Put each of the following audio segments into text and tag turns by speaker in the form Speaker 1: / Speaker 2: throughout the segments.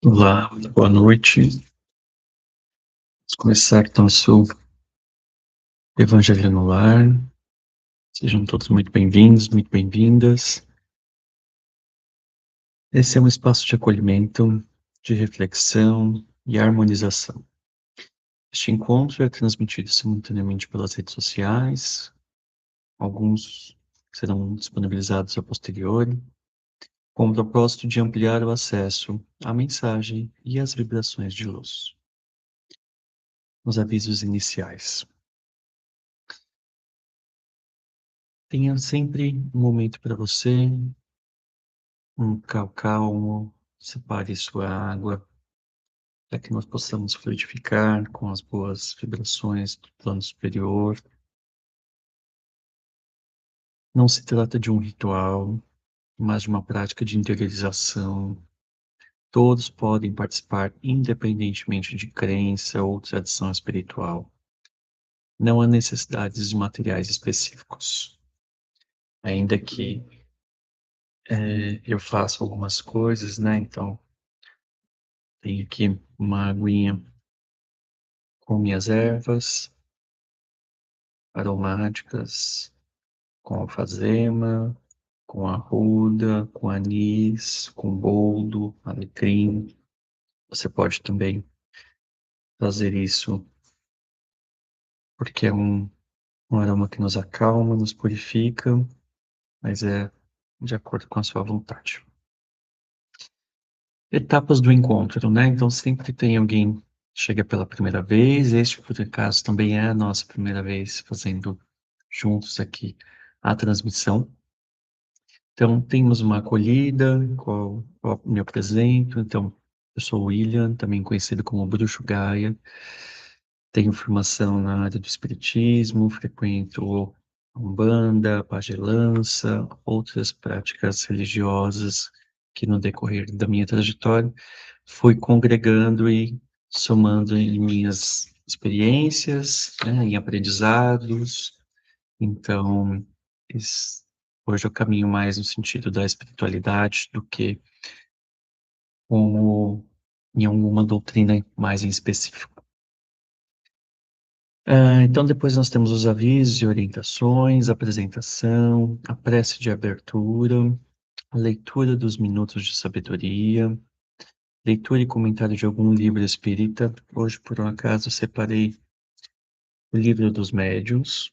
Speaker 1: Olá, boa noite. Vamos começar nosso Evangelho no Lar. Sejam todos muito bem-vindos, muito bem-vindas. Esse é um espaço de acolhimento, de reflexão e harmonização. Este encontro é transmitido simultaneamente pelas redes sociais. Alguns serão disponibilizados a posteriori, com o propósito de ampliar o acesso à mensagem e às vibrações de luz. Os avisos iniciais. Tenha sempre um momento para você, um local calmo, separe sua água, para que nós possamos fluidificar com as boas vibrações do plano superior. Não se trata de um ritual, mas de uma prática de interiorização. Todos podem participar independentemente de crença ou tradição espiritual. Não há necessidades de materiais específicos. Ainda que eu faça algumas coisas, né? Então, tenho aqui uma aguinha com minhas ervas aromáticas, com alfazema, com arruda, com anis, com boldo, alecrim. Você pode também fazer isso porque é um aroma que nos acalma, nos purifica, mas é de acordo com a sua vontade. Etapas do encontro, né? Então sempre tem alguém que chega pela primeira vez. Este, por acaso, também é a nossa primeira vez fazendo juntos aqui a transmissão. Então, temos uma acolhida, qual me apresento. Então, eu sou o William, também conhecido como Bruxo Gaia. Tenho formação na área do espiritismo, frequento a Umbanda, a pagelança, outras práticas religiosas que no decorrer da minha trajetória fui congregando e somando em minhas experiências, né, em aprendizados. Então, es- hoje eu caminho mais no sentido da espiritualidade do que como em alguma doutrina mais em específico. Então, depois nós temos os avisos e orientações, a apresentação, a prece de abertura, a leitura dos minutos de sabedoria, leitura e comentário de algum livro espírita. Hoje, por um acaso, separei o livro dos médiuns,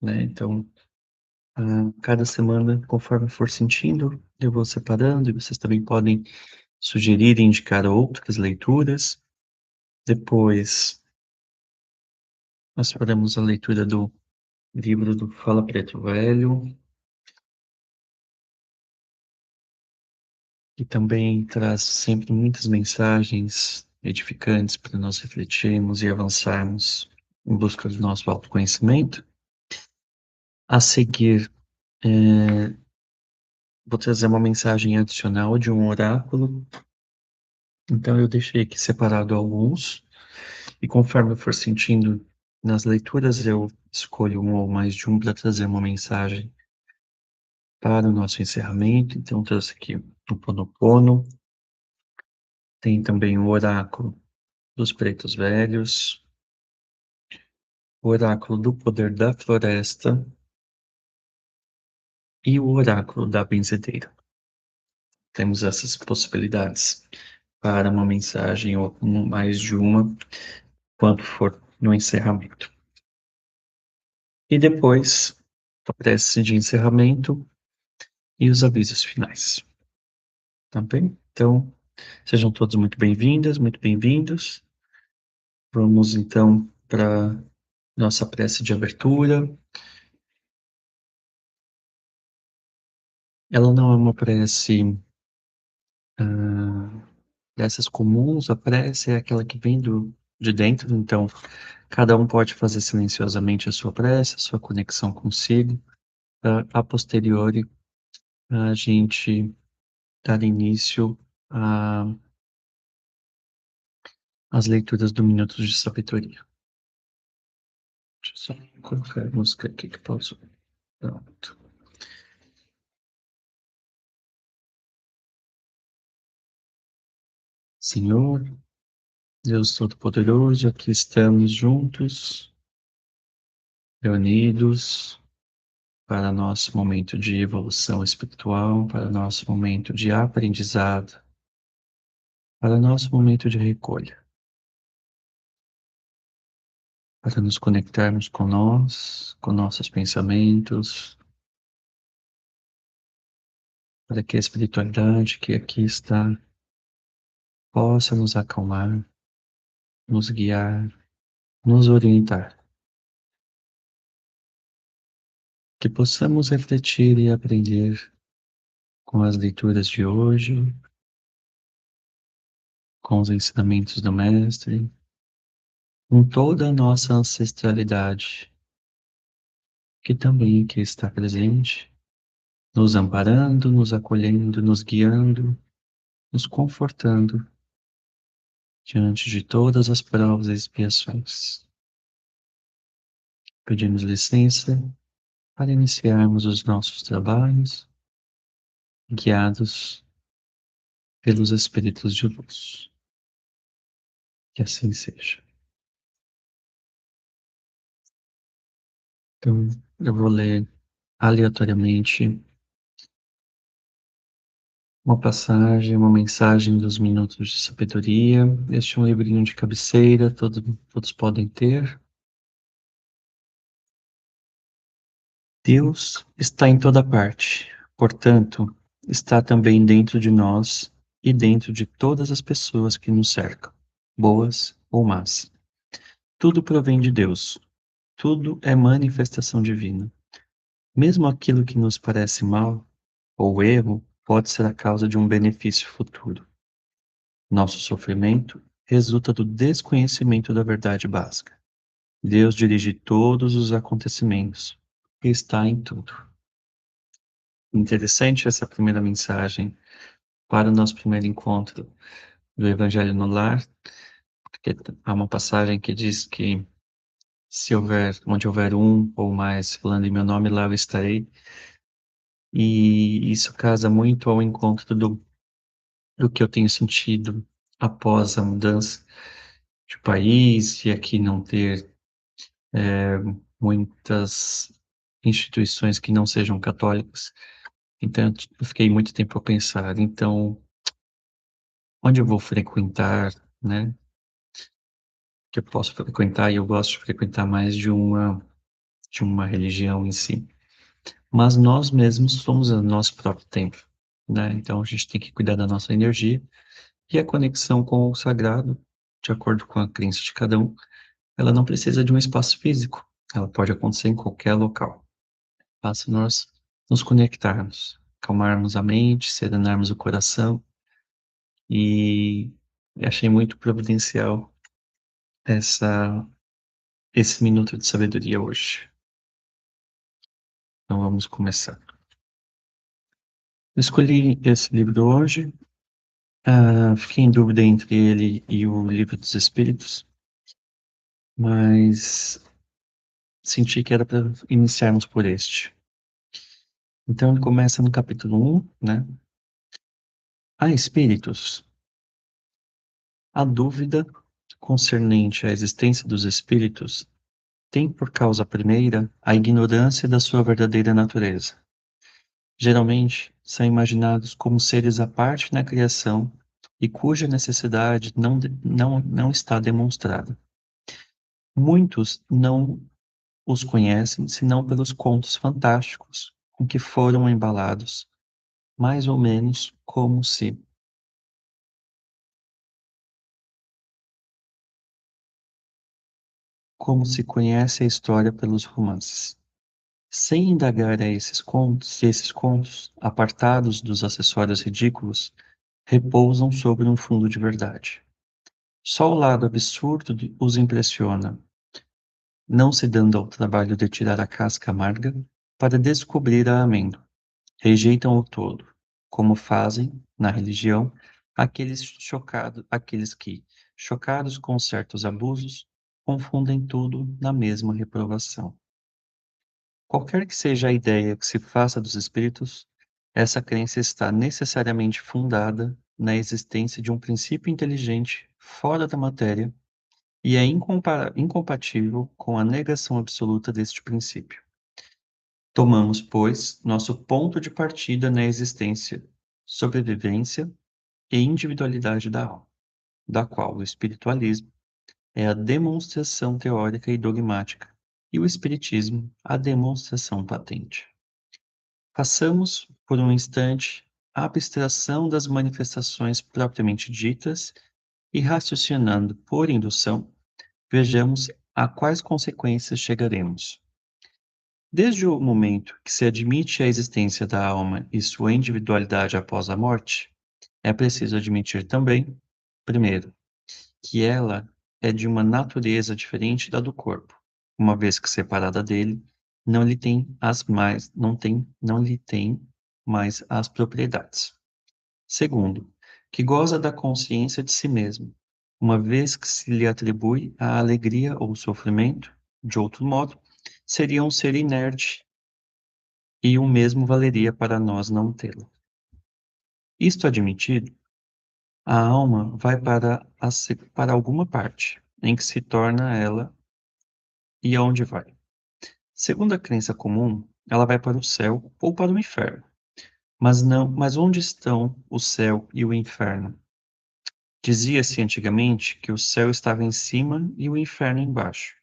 Speaker 1: né? Então, cada semana, conforme for sentindo, eu vou separando e vocês também podem sugerir e indicar outras leituras. Depois, nós faremos a leitura do livro do Fala Preto Velho, que também traz sempre muitas mensagens edificantes para nós refletirmos e avançarmos em busca do nosso autoconhecimento. A seguir, vou trazer uma mensagem adicional de um oráculo. Então, eu deixei aqui separado alguns. E conforme eu for sentindo nas leituras, eu escolho um ou mais de um para trazer uma mensagem para o nosso encerramento. Então, trouxe aqui o Ponopono, tem também o Oráculo dos Pretos Velhos, o Oráculo do Poder da Floresta e o Oráculo da Benzedeira. Temos essas possibilidades para uma mensagem ou mais de uma, quando for no encerramento. E depois, a prece de encerramento e os avisos finais. Tá bem? Então, sejam todos muito bem-vindas, muito bem-vindos. Vamos então para nossa prece de abertura. Ela não é uma prece dessas comuns, a prece é aquela que vem de dentro, então cada um pode fazer silenciosamente a sua prece, a sua conexão consigo, para a posteriori a gente dar início a as leituras do Minutos de Sabedoria. Deixa eu só colocar a música aqui que posso. Pronto. Senhor, Deus Todo-Poderoso, aqui estamos juntos, reunidos para nosso momento de evolução espiritual, para nosso momento de aprendizado, para nosso momento de recolha, para nos conectarmos com nós, com nossos pensamentos, para que a espiritualidade que aqui está possa nos acalmar, nos guiar, nos orientar. Que possamos refletir e aprender com as leituras de hoje, com os ensinamentos do Mestre, com toda a nossa ancestralidade, que também aqui está presente, nos amparando, nos acolhendo, nos guiando, nos confortando diante de todas as provas e expiações. Pedimos licença para iniciarmos os nossos trabalhos, guiados pelos Espíritos de luz. Que assim seja. Então, eu vou ler aleatoriamente uma passagem, uma mensagem dos Minutos de Sabedoria. Este é um livrinho de cabeceira, todos podem ter. Deus está em toda parte, portanto, está também dentro de nós e dentro de todas as pessoas que nos cercam, boas ou más. Tudo provém de Deus, tudo é manifestação divina. Mesmo aquilo que nos parece mal ou erro pode ser a causa de um benefício futuro. Nosso sofrimento resulta do desconhecimento da verdade básica. Deus dirige todos os acontecimentos e está em tudo. Interessante essa primeira mensagem para o nosso primeiro encontro do Evangelho no Lar, porque há uma passagem que diz que onde houver um ou mais falando em meu nome, lá eu estarei. E isso casa muito ao encontro do que eu tenho sentido após a mudança de país e aqui não ter muitas instituições que não sejam católicas. Então, eu fiquei muito tempo a pensar, então, onde eu vou frequentar, né? Que eu posso frequentar, e eu gosto de frequentar mais de uma religião em si. Mas nós mesmos somos o nosso próprio templo, né? Então, a gente tem que cuidar da nossa energia e a conexão com o sagrado, de acordo com a crença de cada um, ela não precisa de um espaço físico, ela pode acontecer em qualquer local. Basta nós nos conectarmos, acalmarmos a mente, serenarmos o coração e achei muito providencial essa, esse minuto de sabedoria hoje. Então vamos começar. Eu escolhi esse livro hoje, fiquei em dúvida entre ele e o Livro dos Espíritos, mas senti que era para iniciarmos por este. Então ele começa no capítulo 1, né? Há espíritos. A dúvida concernente à existência dos espíritos tem por causa primeira a ignorância da sua verdadeira natureza. Geralmente, são imaginados como seres à parte na criação e cuja necessidade não está demonstrada. Muitos não os conhecem senão pelos contos fantásticos com que foram embalados, mais ou menos como se conhece a história pelos romances. Sem indagar a esses contos, apartados dos acessórios ridículos, repousam sobre um fundo de verdade. Só o lado absurdo os impressiona, não se dando ao trabalho de tirar a casca amarga para descobrir a amêndoa. Rejeitam o todo, como fazem, na religião, aqueles que, chocados com certos abusos, confundem tudo na mesma reprovação. Qualquer que seja a ideia que se faça dos espíritos, Essa crença está necessariamente fundada na existência de um princípio inteligente fora da matéria e é incompatível com a negação absoluta deste princípio. Tomamos, pois, nosso ponto de partida na existência, sobrevivência e individualidade da alma, da qual o espiritualismo é a demonstração teórica e dogmática, e o espiritismo a demonstração patente. Façamos, por um instante, a abstração das manifestações propriamente ditas e, raciocinando por indução, vejamos a quais consequências chegaremos. Desde o momento que se admite a existência da alma e sua individualidade após a morte, é preciso admitir também, primeiro, que ela é de uma natureza diferente da do corpo, uma vez que separada dele, não lhe tem mais as propriedades. Segundo, que goza da consciência de si mesmo, uma vez que se lhe atribui a alegria ou o sofrimento, de outro modo, seria um ser inerte e o mesmo valeria para nós não tê-lo. Isto admitido, a alma vai para alguma parte, em que se torna ela e aonde vai. Segundo a crença comum, ela vai para o céu ou para o inferno. Mas onde estão o céu e o inferno? Dizia-se antigamente que o céu estava em cima e o inferno embaixo.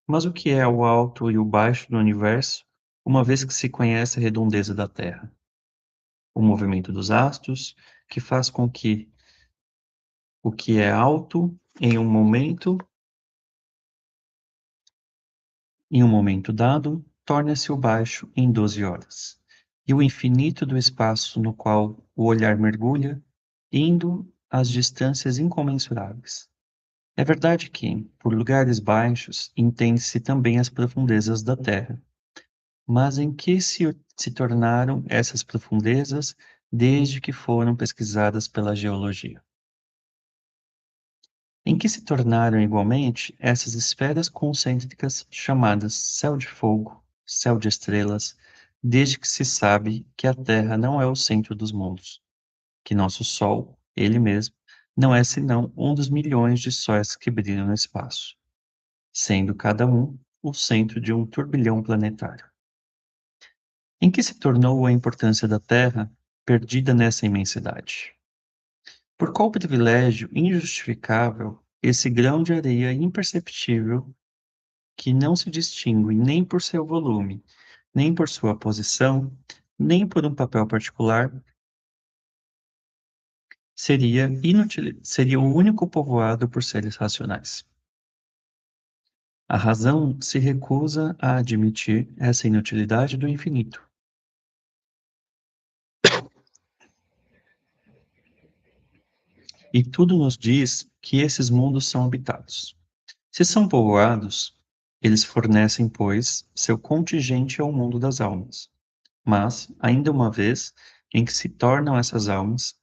Speaker 1: Mas o que é o alto e o baixo do universo, uma vez que se conhece a redondeza da Terra? O movimento dos astros, que faz com que o que é alto em um momento dado, torna-se o baixo em 12 horas. E o infinito do espaço no qual o olhar mergulha, indo às distâncias incomensuráveis. É verdade que, por lugares baixos, entende-se também as profundezas da Terra. Mas em que se tornaram essas profundezas desde que foram pesquisadas pela geologia? Em que se tornaram igualmente essas esferas concêntricas chamadas céu de fogo, céu de estrelas, desde que se sabe que a Terra não é o centro dos mundos, que nosso Sol, ele mesmo, não é senão um dos milhões de sóis que brilham no espaço, sendo cada um o centro de um turbilhão planetário. Em que se tornou a importância da Terra perdida nessa imensidade? Por qual privilégio injustificável esse grão de areia imperceptível, que não se distingue nem por seu volume, nem por sua posição, nem por um papel particular, seria o único povoado por seres racionais? A razão se recusa a admitir essa inutilidade do infinito. E tudo nos diz que esses mundos são habitados. Se são povoados, eles fornecem, pois, seu contingente ao mundo das almas. Mas, ainda uma vez, em que se tornam essas almas,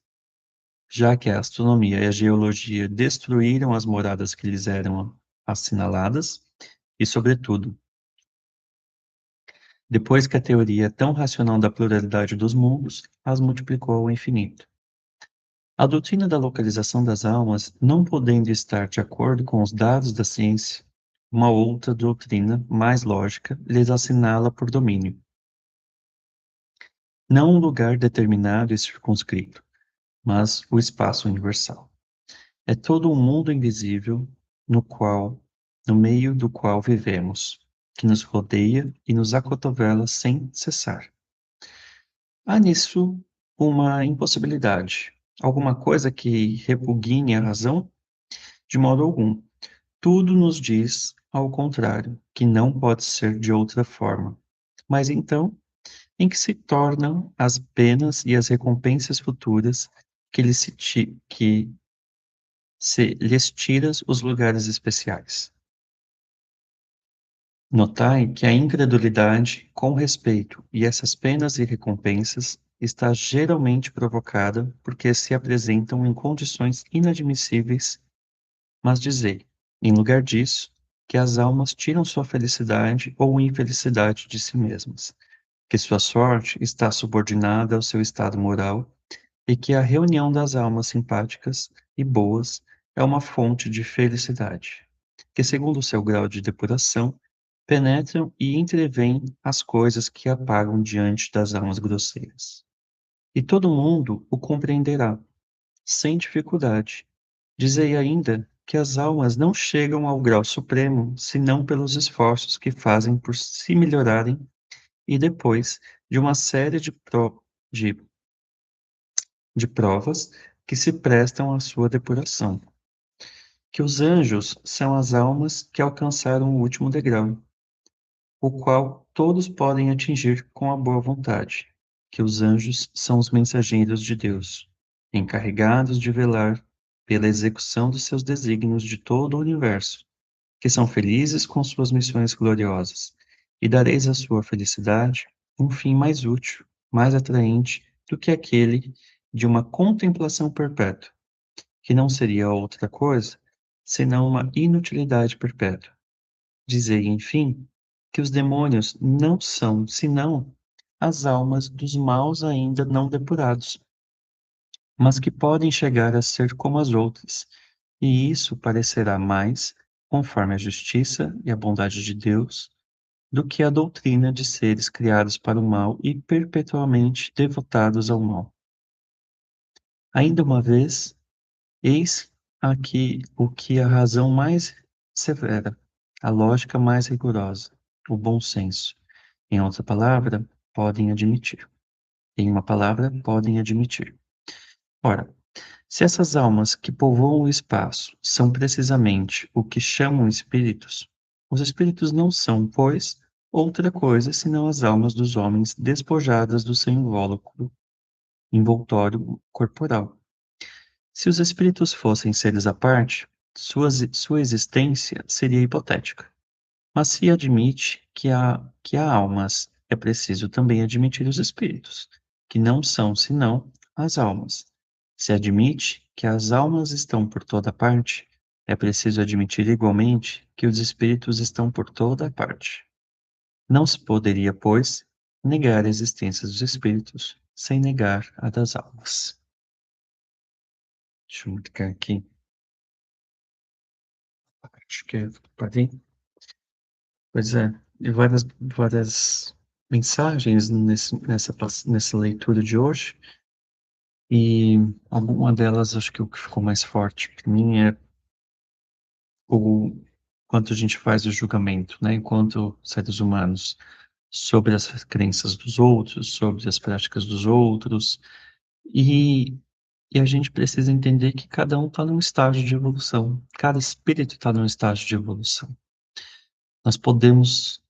Speaker 1: já que a astronomia e a geologia destruíram as moradas que lhes eram assinaladas, e, sobretudo, depois que a teoria tão racional da pluralidade dos mundos as multiplicou ao infinito. A doutrina da localização das almas, não podendo estar de acordo com os dados da ciência, uma outra doutrina, mais lógica, lhes assinala por domínio. Não um lugar determinado e circunscrito, mas o espaço universal. É todo um mundo invisível no meio do qual vivemos, que nos rodeia e nos acotovela sem cessar. Há nisso uma impossibilidade, alguma coisa que repugne a razão? De modo algum. Tudo nos diz, ao contrário, que não pode ser de outra forma. Mas então, em que se tornam as penas e as recompensas futuras que se lhes tiras os lugares especiais? Notai que a incredulidade com respeito e essas penas e recompensas está geralmente provocada porque se apresentam em condições inadmissíveis, mas dizei, em lugar disso, que as almas tiram sua felicidade ou infelicidade de si mesmas, que sua sorte está subordinada ao seu estado moral e que a reunião das almas simpáticas e boas é uma fonte de felicidade, que, segundo o seu grau de depuração, penetram e entreveem as coisas que apagam diante das almas grosseiras. E todo mundo o compreenderá, sem dificuldade. Dizei ainda que as almas não chegam ao grau supremo senão pelos esforços que fazem por se melhorarem e depois de uma série de, de provas que se prestam à sua depuração. Que os anjos são as almas que alcançaram o último degrau, o qual todos podem atingir com a boa vontade. Que os anjos são os mensageiros de Deus, encarregados de velar pela execução dos seus desígnios de todo o universo, que são felizes com suas missões gloriosas, e dareis à sua felicidade um fim mais útil, mais atraente do que aquele de uma contemplação perpétua, que não seria outra coisa senão uma inutilidade perpétua. Dizei, enfim, que os demônios não são senão as almas dos maus ainda não depurados, mas que podem chegar a ser como as outras, e isso parecerá mais conforme a justiça e a bondade de Deus do que a doutrina de seres criados para o mal e perpetuamente devotados ao mal. Ainda uma vez, eis aqui o que a razão mais severa, a lógica mais rigorosa, o bom senso, em outra palavra, podem admitir. Em uma palavra, podem admitir. Ora, se essas almas que povoam o espaço são precisamente o que chamam espíritos, os espíritos não são, pois, outra coisa senão as almas dos homens despojadas do seu envoltório corporal. Se os espíritos fossem seres à parte, sua existência seria hipotética. Mas se admite que há almas, é preciso também admitir os espíritos, que não são senão as almas. Se admite que as almas estão por toda parte, é preciso admitir igualmente que os espíritos estão por toda parte. Não se poderia, pois, negar a existência dos espíritos sem negar a das almas. Deixa eu marcar aqui. Acho que é. Parei. Pois é, e várias mensagens nessa leitura de hoje, e alguma delas, acho que o que ficou mais forte para mim é o quanto a gente faz o julgamento, né, enquanto seres humanos, sobre as crenças dos outros, sobre as práticas dos outros, e, e a gente precisa entender que cada um está num estágio de evolução, cada espírito está num estágio de evolução. Nós podemos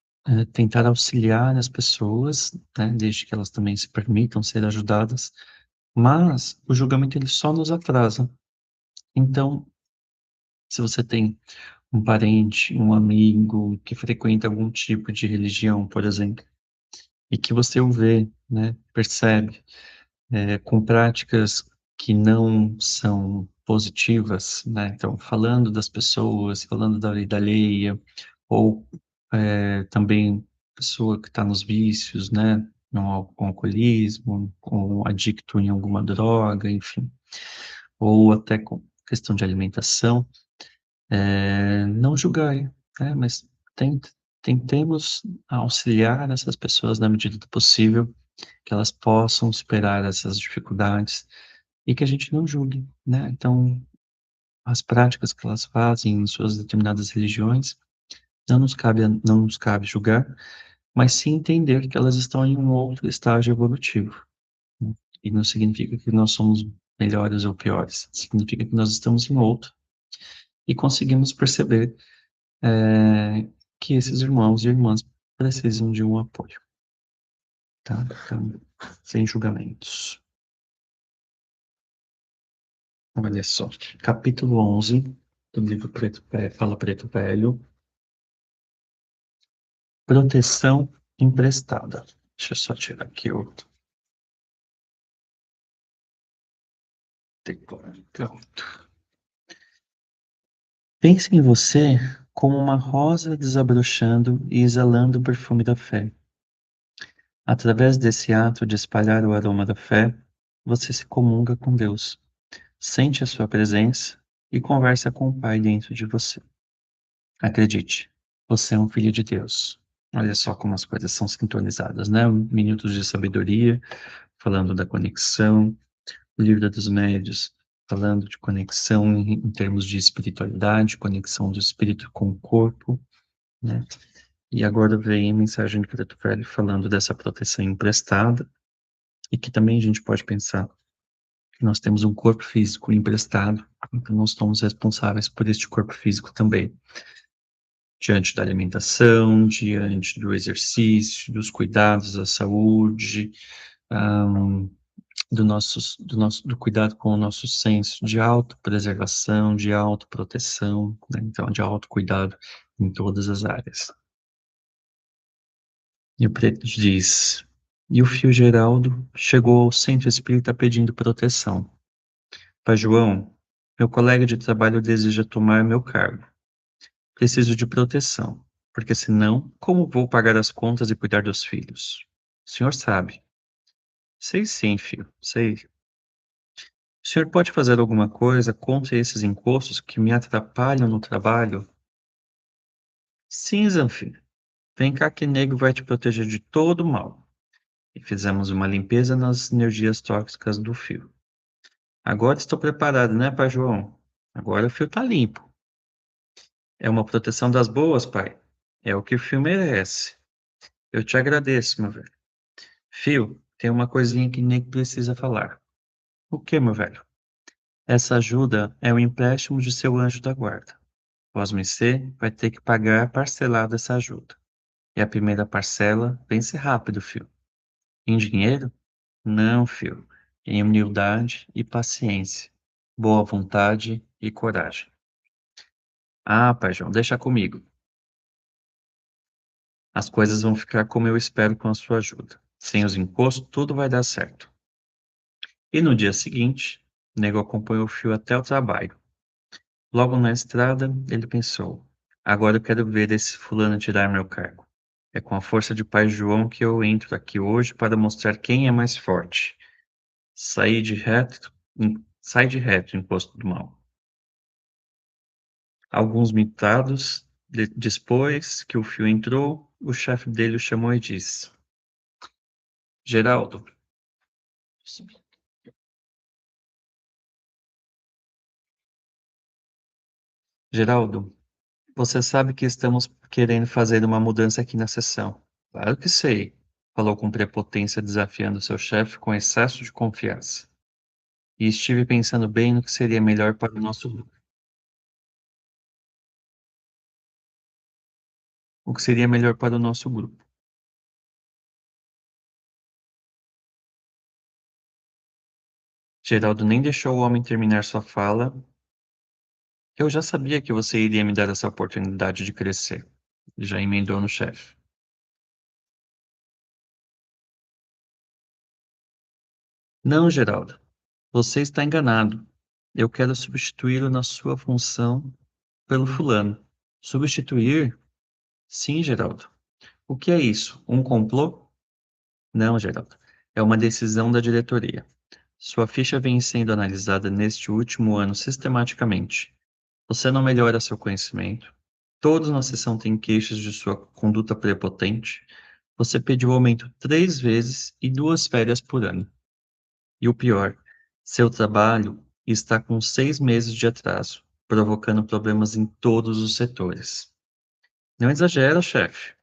Speaker 1: tentar auxiliar as pessoas, né, desde que elas também se permitam ser ajudadas, mas o julgamento ele só nos atrasa. Então, se você tem um parente, um amigo que frequenta algum tipo de religião, por exemplo, e que você o vê, né, percebe, com práticas que não são positivas, né? Então, falando das pessoas, falando da vida alheia, ou também pessoa que está nos vícios, né? Com alcoolismo, com adicto em alguma droga, enfim, ou até com questão de alimentação, não julgar, né? Mas tentemos auxiliar essas pessoas na medida do possível, que elas possam superar essas dificuldades e que a gente não julgue, né? Então, as práticas que elas fazem em suas determinadas religiões, não nos cabe julgar, mas sim entender que elas estão em um outro estágio evolutivo, né? E não significa que nós somos melhores ou piores, significa que nós estamos em outro e conseguimos perceber que esses irmãos e irmãs precisam de um apoio, tá? Então, sem julgamentos. Olha só, capítulo 11 do livro Fala Preto Velho, proteção emprestada. Deixa eu só tirar aqui o teclado. Pronto. Pense em você como uma rosa desabrochando e exalando o perfume da fé. Através desse ato de espalhar o aroma da fé, você se comunga com Deus, sente a sua presença e conversa com o Pai dentro de você. Acredite, você é um filho de Deus. Olha só como as coisas são sintonizadas, né? Minutos de sabedoria, falando da conexão, o livro dos médios, falando de conexão em termos de espiritualidade, conexão do espírito com o corpo, né? E agora vem a mensagem do Preto Velho falando dessa proteção emprestada, e que também a gente pode pensar que nós temos um corpo físico emprestado, então nós somos responsáveis por este corpo físico também, diante da alimentação, diante do exercício, dos cuidados da saúde, um, do cuidado com o nosso senso de autopreservação, de autoproteção, né? Então, de autocuidado em todas as áreas. E o preto diz: e o fio Geraldo chegou ao centro espírita pedindo proteção. Pai João, meu colega de trabalho deseja tomar meu cargo. Preciso de proteção, porque senão, como vou pagar as contas e cuidar dos filhos? O senhor sabe. Sei sim, filho, sei. O senhor pode fazer alguma coisa contra esses encostos que me atrapalham no trabalho? Sim, Zanfir. Vem cá que Nego vai te proteger de todo o mal. E fizemos uma limpeza nas energias tóxicas do fio. Agora estou preparado, né, pai João? Agora o fio tá limpo. É uma proteção das boas, pai. É o que o fio merece. Eu te agradeço, meu velho. Fio, tem uma coisinha que nem precisa falar. O que, meu velho? Essa ajuda é o empréstimo de seu anjo da guarda. Pós-me vai ter que pagar parcelado essa ajuda. E a primeira parcela vence rápido, fio. Em dinheiro? Não, fio. Em humildade e paciência. Boa vontade e coragem. Ah, pai João, deixa comigo. As coisas vão ficar como eu espero com a sua ajuda. Sem os encostos, tudo vai dar certo. E no dia seguinte, o nego acompanhou o fio até o trabalho. Logo na estrada, ele pensou: agora eu quero ver esse fulano tirar meu cargo. É com a força de Pai João que eu entro aqui hoje para mostrar quem é mais forte. Sai de reto, imposto do mal. Alguns mitados, depois que o fio entrou, o chefe dele o chamou e disse: Geraldo, Geraldo, você sabe que estamos querendo fazer uma mudança aqui na sessão. Claro que sei, falou com prepotência, desafiando seu chefe com excesso de confiança. E estive pensando bem no que seria melhor para o nosso grupo. O que seria melhor para o nosso grupo. Geraldo nem deixou o homem terminar sua fala. Eu já sabia que você iria me dar essa oportunidade de crescer. Já emendou no chefe. Não, Geraldo, você está enganado. Eu quero substituí-lo na sua função pelo fulano. Substituir? Sim, Geraldo. O que é isso? Um complô? Não, Geraldo. É uma decisão da diretoria. Sua ficha vem sendo analisada neste último ano sistematicamente. Você não melhora seu conhecimento. Todos na sessão têm queixas de sua conduta prepotente. Você pediu aumento 3 vezes e 2 férias por ano. E o pior, seu trabalho está com 6 meses de atraso, provocando problemas em todos os setores. Não exagera, chefe,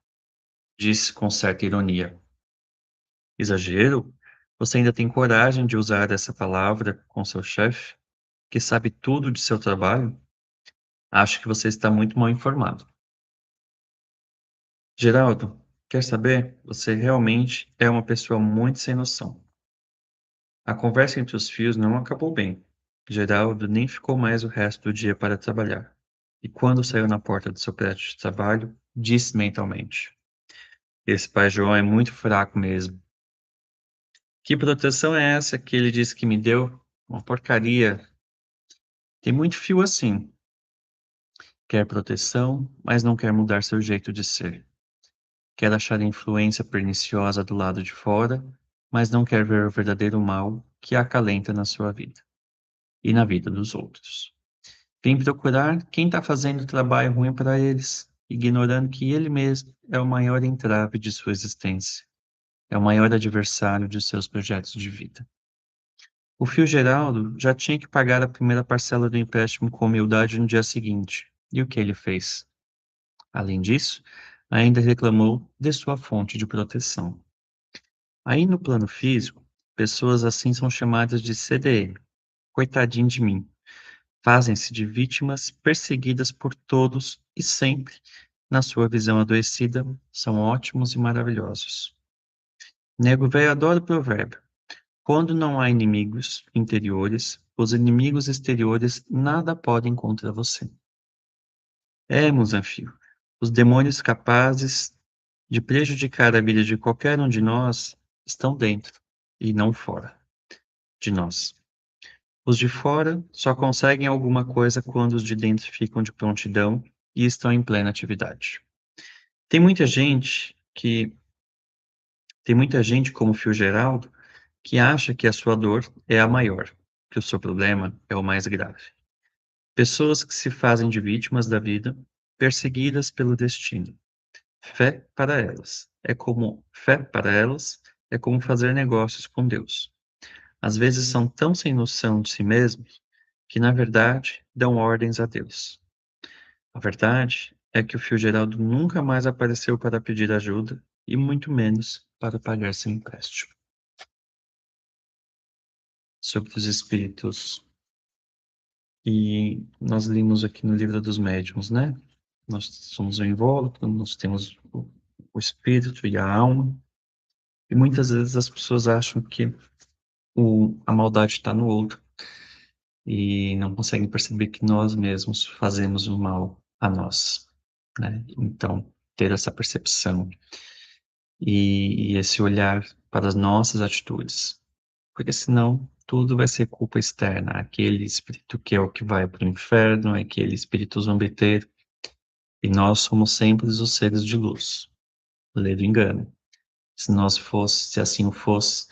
Speaker 1: disse com certa ironia. Exagero? Você ainda tem coragem de usar essa palavra com seu chefe, que sabe tudo de seu trabalho? Acho que você está muito mal informado. Geraldo, quer saber? Você realmente é uma pessoa muito sem noção. A conversa entre os fios não acabou bem. Geraldo nem ficou mais o resto do dia para trabalhar. E quando saiu na porta do seu prédio de trabalho, disse mentalmente: esse pai João é muito fraco mesmo. Que proteção é essa que ele disse que me deu? Uma porcaria. Tem muito fio assim. Quer proteção, mas não quer mudar seu jeito de ser. quer achar a influência perniciosa do lado de fora, mas não quer ver o verdadeiro mal que acalenta na sua vida e na vida dos outros. Vem procurar quem está fazendo trabalho ruim para eles, ignorando que ele mesmo é o maior entrave de sua existência, é o maior adversário de seus projetos de vida. O Fio Geraldo já tinha que pagar a primeira parcela do empréstimo com humildade no dia seguinte. E o que ele fez? Além disso, ainda reclamou de sua fonte de proteção. Aí no plano físico, pessoas assim são chamadas de CDM. Coitadinho de mim. Fazem-se de vítimas perseguidas por todos e sempre, na sua visão adoecida, são ótimos e maravilhosos. Nego velho adora o provérbio. Quando não há inimigos interiores, os inimigos exteriores nada podem contra você. É, Muzanfio, os demônios capazes de prejudicar a vida de qualquer um de nós estão dentro e não fora de nós. Os de fora só conseguem alguma coisa quando os de dentro ficam de prontidão e estão em plena atividade. Tem muita gente que tem muita gente como o Fio Geraldo que acha que a sua dor é a maior, que o seu problema é o mais grave. Pessoas que se fazem de vítimas da vida, perseguidas pelo destino. Fé para elas é como fazer negócios com Deus. Às vezes são tão sem noção de si mesmos que, na verdade, dão ordens a Deus. A verdade é que o Fio Geraldo nunca mais apareceu para pedir ajuda e muito menos para pagar seu empréstimo. Sobre os espíritos. E nós limos aqui no livro dos médiuns, né? Nós somos o invólucro, nós temos o espírito e a alma. E muitas vezes as pessoas acham que a maldade está no outro e não conseguem perceber que nós mesmos fazemos o mal a nós, né? Então, ter essa percepção e esse olhar para as nossas atitudes, porque senão tudo vai ser culpa externa. Aquele espírito que é o que vai para o inferno, aquele espírito zombeteiro, e nós somos sempre os seres de luz. Lê do engano. Se assim fosse,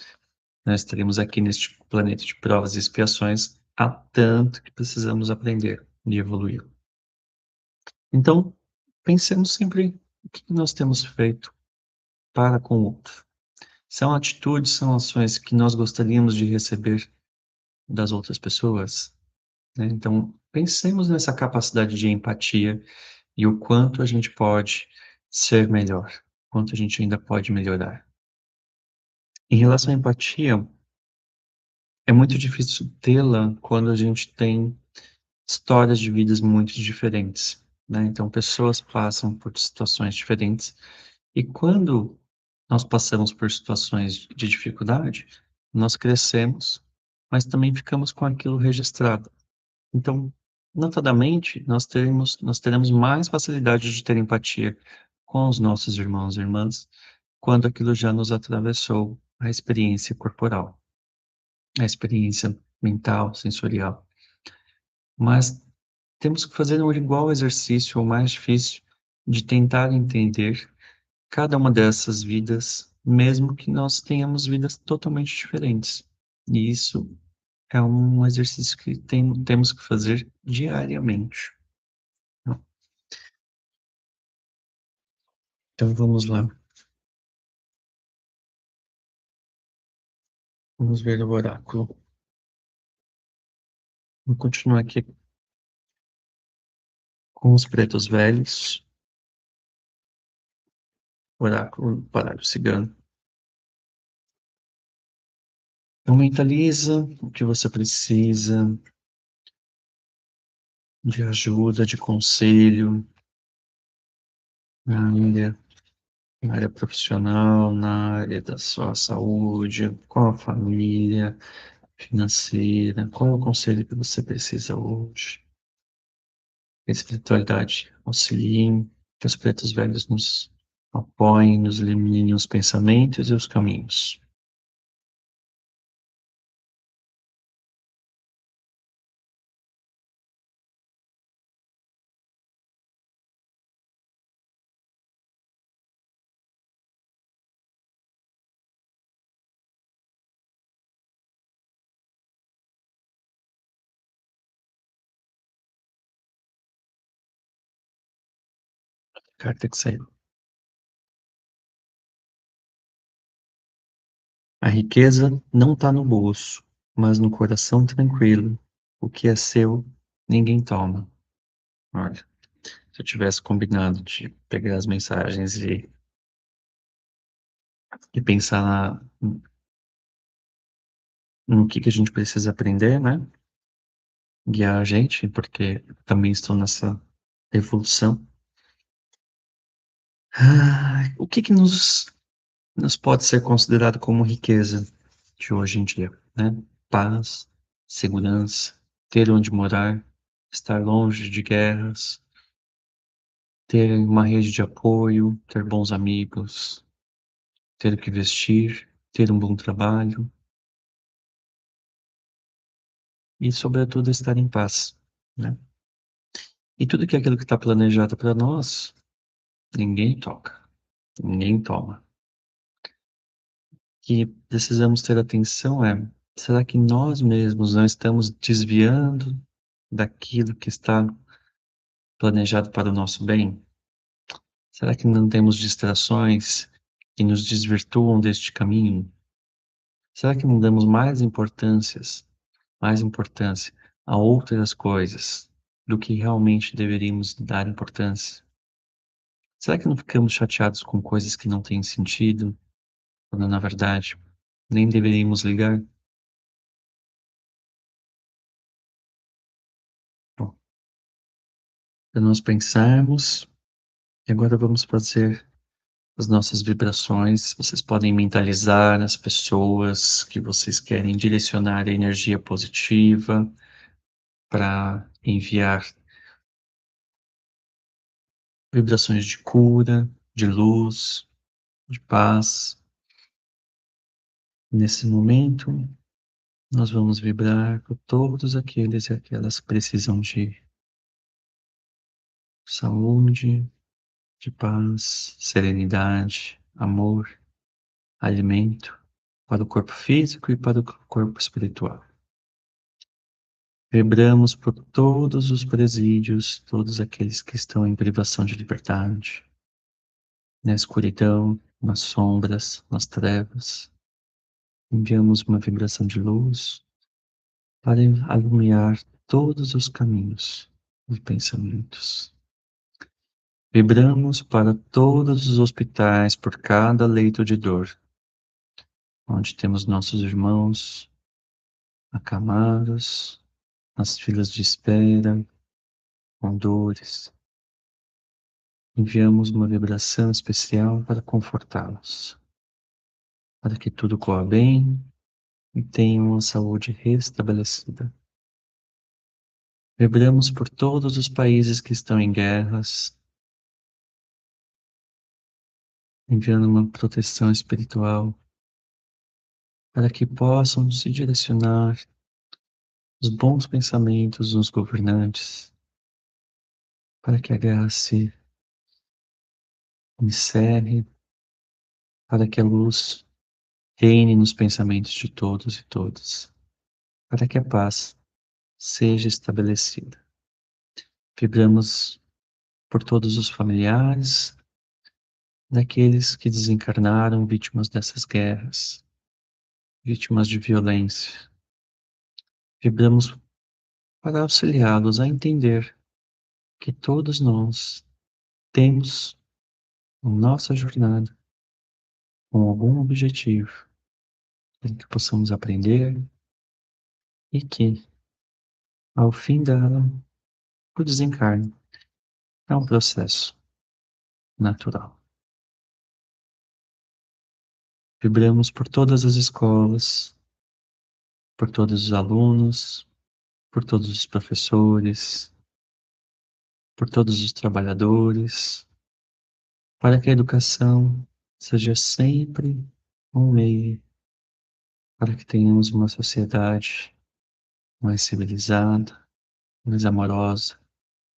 Speaker 1: nós estaríamos aqui neste planeta de provas e expiações há tanto que precisamos aprender e evoluir. Então, pensemos sempre o que nós temos feito para com o outro. São atitudes, são ações que nós gostaríamos de receber das outras pessoas, né? Então, pensemos nessa capacidade de empatia e o quanto a gente pode ser melhor, quanto a gente ainda pode melhorar. Em relação à empatia, é muito difícil tê-la quando a gente tem histórias de vidas muito diferentes, né? Então, pessoas passam por situações diferentes e quando nós passamos por situações de dificuldade, nós crescemos, mas também ficamos com aquilo registrado. Então, notadamente, nós teremos mais facilidade de ter empatia com os nossos irmãos e irmãs quando aquilo já nos atravessou a experiência corporal, a experiência mental, sensorial. Mas temos que fazer um igual exercício, ou mais difícil, de tentar entender cada uma dessas vidas, mesmo que nós tenhamos vidas totalmente diferentes. E isso é um exercício que temos que fazer diariamente. Então vamos lá, vamos ver o oráculo. Vou continuar aqui com os pretos velhos, oráculo baralho cigano. Então mentaliza o que você precisa de ajuda, de conselho, na na área profissional, na área da sua saúde, com a família, financeira, qual é o conselho que você precisa hoje? Que a espiritualidade auxilie, que os pretos velhos nos apoiem, nos iluminem os pensamentos e os caminhos. Carta que saiu. A riqueza não está no bolso, mas no coração tranquilo. O que é seu, ninguém toma. Olha, se eu tivesse combinado de pegar as mensagens e pensar no que a gente precisa aprender, né? Guiar a gente, porque também estou nessa evolução. O que nos pode ser considerado como riqueza de hoje em dia, né? Paz, segurança, ter onde morar, estar longe de guerras, ter uma rede de apoio, ter bons amigos, ter o que vestir, ter um bom trabalho e, sobretudo, estar em paz, né? E tudo que é aquilo que está planejado para nós, ninguém toca, ninguém toma. Que precisamos ter atenção será que nós mesmos não estamos desviando daquilo que está planejado para o nosso bem? Será que não temos distrações que nos desvirtuam deste caminho? Será que não damos mais importância a outras coisas do que realmente deveríamos dar importância? Será que não ficamos chateados com coisas que não têm sentido, quando na verdade nem deveríamos ligar? Bom, para nós pensarmos, e agora vamos fazer as nossas vibrações. Vocês podem mentalizar as pessoas que vocês querem direcionar a energia positiva para enviar vibrações de cura, de luz, de paz. Nesse momento, nós vamos vibrar por todos aqueles e aquelas que precisam de saúde, de paz, serenidade, amor, alimento para o corpo físico e para o corpo espiritual. Vibramos por todos os presídios, todos aqueles que estão em privação de liberdade, na escuridão, nas sombras, nas trevas. Enviamos uma vibração de luz para iluminar todos os caminhos dos pensamentos. Vibramos para todos os hospitais por cada leito de dor, onde temos nossos irmãos acamados, nas filas de espera, com dores. Enviamos uma vibração especial para confortá-los, para que tudo corra bem e tenham a saúde restabelecida. Vibramos por todos os países que estão em guerras, enviando uma proteção espiritual para que possam se direcionar os bons pensamentos dos governantes, para que a guerra se encerre, para que a luz reine nos pensamentos de todos e todas, para que a paz seja estabelecida. Vibramos por todos os familiares daqueles que desencarnaram vítimas dessas guerras, vítimas de violência. Vibramos para auxiliá-los a entender que todos nós temos nossa jornada com algum objetivo em que possamos aprender e que, ao fim dela, o desencarne é um processo natural. Vibramos por todas as escolas, por todos os alunos, por todos os professores, por todos os trabalhadores, para que a educação seja sempre um meio para que tenhamos uma sociedade mais civilizada, mais amorosa,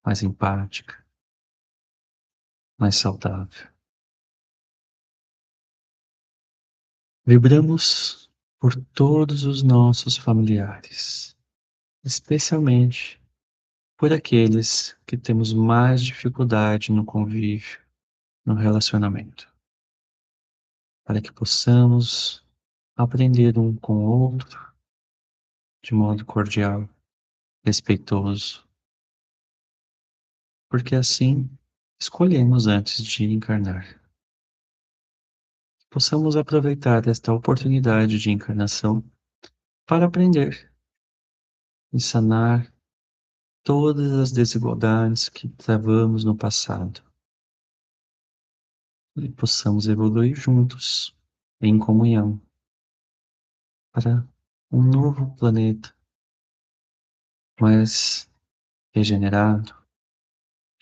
Speaker 1: mais empática, mais saudável. Vibramos por todos os nossos familiares, especialmente por aqueles que temos mais dificuldade no convívio, no relacionamento, para que possamos aprender um com o outro de modo cordial, respeitoso, porque assim escolhemos antes de encarnar. Possamos aproveitar esta oportunidade de encarnação para aprender e sanar todas as desigualdades que travamos no passado e possamos evoluir juntos em comunhão para um novo planeta mais regenerado,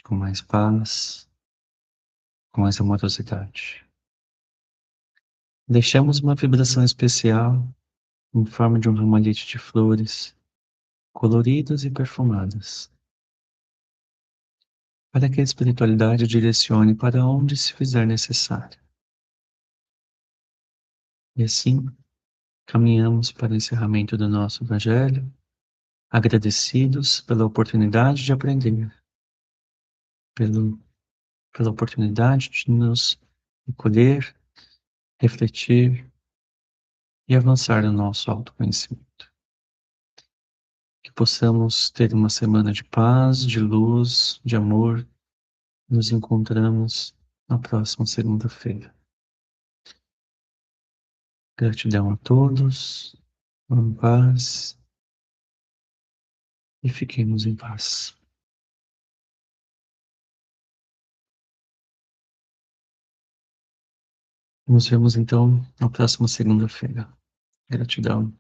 Speaker 1: com mais paz, com mais amorosidade. Deixamos uma vibração especial em forma de um ramalhete de flores, coloridas e perfumadas, para que a espiritualidade direcione para onde se fizer necessário. E assim, caminhamos para o encerramento do nosso Evangelho, agradecidos pela oportunidade de aprender, pelo, pela oportunidade de nos recolher, refletir e avançar no nosso autoconhecimento. Que possamos ter uma semana de paz, de luz, de amor. Nos encontramos na próxima segunda-feira. Gratidão a todos, em paz e fiquemos em paz. Nos vemos então na próxima segunda-feira. Gratidão.